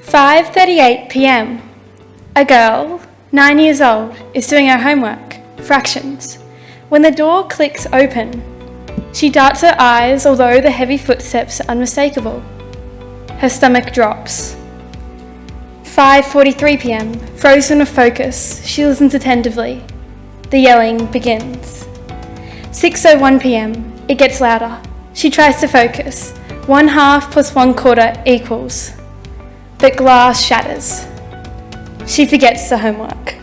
5:38 p.m. A girl, 9 years old, is doing her homework, fractions, when the door clicks open. She darts her eyes, although the heavy footsteps are unmistakable. Her stomach drops. 5:43 p.m. Frozen with focus, she listens attentively. The yelling begins. 6:01 p.m. It gets louder. She tries to focus. 1/2 + 1/4 equals. But glass shatters. She forgets the homework.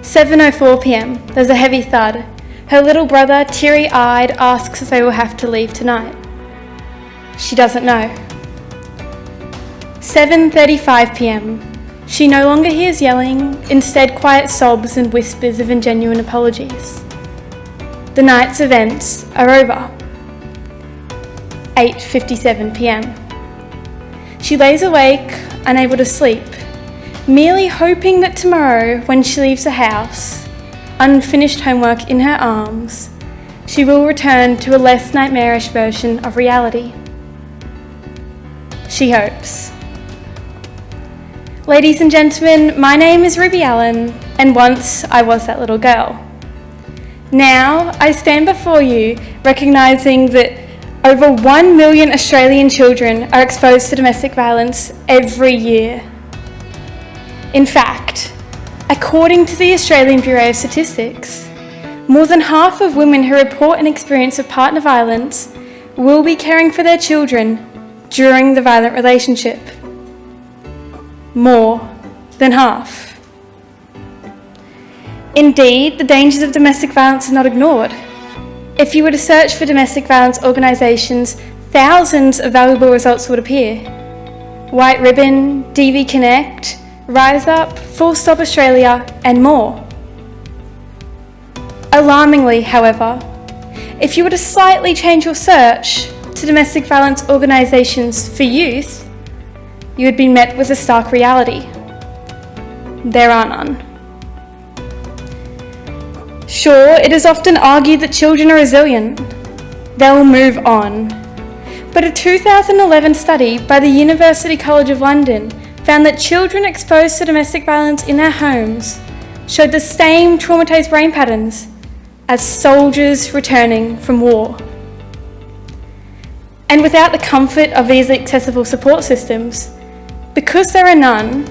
7:04 p.m. There's a heavy thud. Her little brother, teary-eyed, asks if they will have to leave tonight. She doesn't know. 7:35 p.m. She no longer hears yelling, instead quiet sobs and whispers of ingenuine apologies. The night's events are over. 8:57 p.m. She lays awake, unable to sleep, merely hoping that tomorrow, when she leaves the house, unfinished homework in her arms, she will return to a less nightmarish version of reality. She hopes. Ladies and gentlemen, my name is Ruby Allen, and once I was that little girl. Now I stand before you recognising that over 1 million Australian children are exposed to domestic violence every year. In fact, according to the Australian Bureau of Statistics, more than half of women who report an experience of partner violence will be caring for their children during the violent relationship. More than half. Indeed, the dangers of domestic violence are not ignored. If you were to search for domestic violence organisations, thousands of valuable results would appear. White Ribbon, DV Connect, Rise Up, Full Stop Australia, and more. Alarmingly, however, if you were to slightly change your search to domestic violence organisations for youth, you would be met with a stark reality. There are none. Sure, it is often argued that children are resilient. They'll move on. But a 2011 study by the University College of London found that children exposed to domestic violence in their homes showed the same traumatised brain patterns as soldiers returning from war. And without the comfort of easily accessible support systems, because there are none,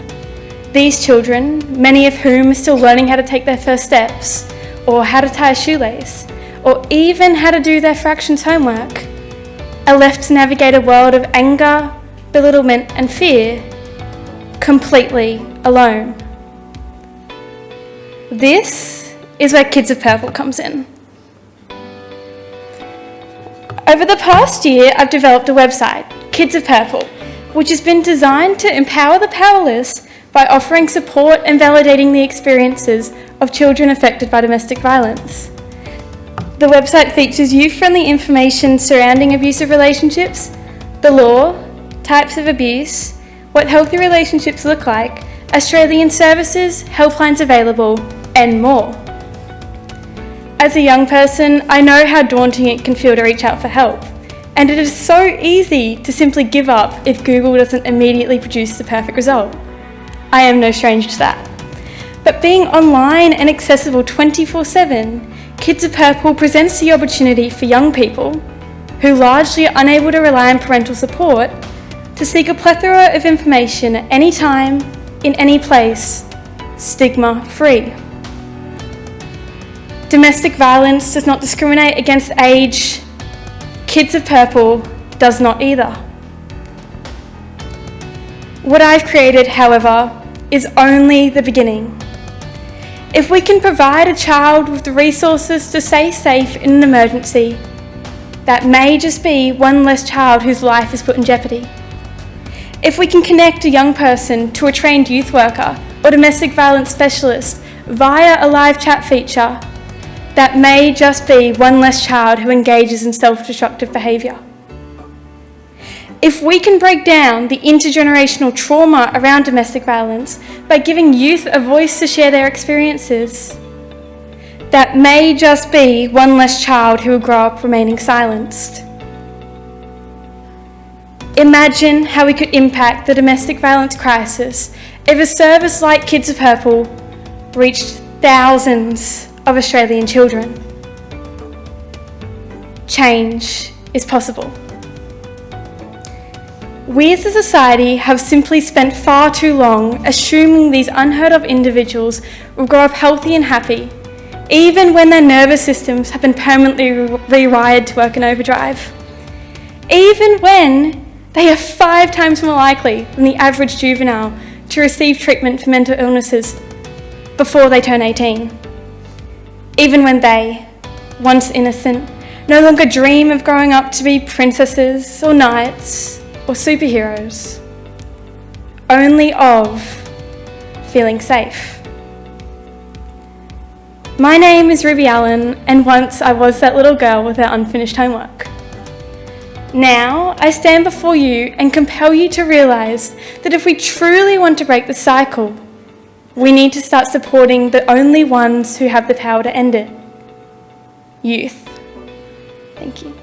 these children, many of whom are still learning how to take their first steps, or how to tie a shoelace, or even how to do their fractions homework, are left to navigate a world of anger, belittlement and fear, completely alone. This is where Kids of Purple comes in. Over the past year, I've developed a website, Kids of Purple, which has been designed to empower the powerless by offering support and validating the experiences of children affected by domestic violence. The website features youth-friendly information surrounding abusive relationships, the law, types of abuse, what healthy relationships look like, Australian services, helplines available, and more. As a young person, I know how daunting it can feel to reach out for help, and it is so easy to simply give up if Google doesn't immediately produce the perfect result. I am no stranger to that. But being online and accessible 24/7, Kids of Purple presents the opportunity for young people, who largely are unable to rely on parental support, to seek a plethora of information at any time, in any place, stigma-free. Domestic violence does not discriminate against age. Kids of Purple does not either. What I've created, however, is only the beginning. If we can provide a child with the resources to stay safe in an emergency, that may just be one less child whose life is put in jeopardy. If we can connect a young person to a trained youth worker or domestic violence specialist via a live chat feature, that may just be one less child who engages in self-destructive behaviour. If we can break down the intergenerational trauma around domestic violence by giving youth a voice to share their experiences, that may just be one less child who will grow up remaining silenced. Imagine how we could impact the domestic violence crisis if a service like Kids of Purple reached thousands of Australian children. Change is possible. We as a society have simply spent far too long assuming these unheard of individuals will grow up healthy and happy, even when their nervous systems have been permanently rewired to work in overdrive. Even when they are 5 times more likely than the average juvenile to receive treatment for mental illnesses before they turn 18. Even when they, once innocent, no longer dream of growing up to be princesses or knights or superheroes, only of feeling safe. My name is Ruby Allen, and once I was that little girl with her unfinished homework. Now I stand before you and compel you to realise that if we truly want to break the cycle, we need to start supporting the only ones who have the power to end it: youth. Thank you.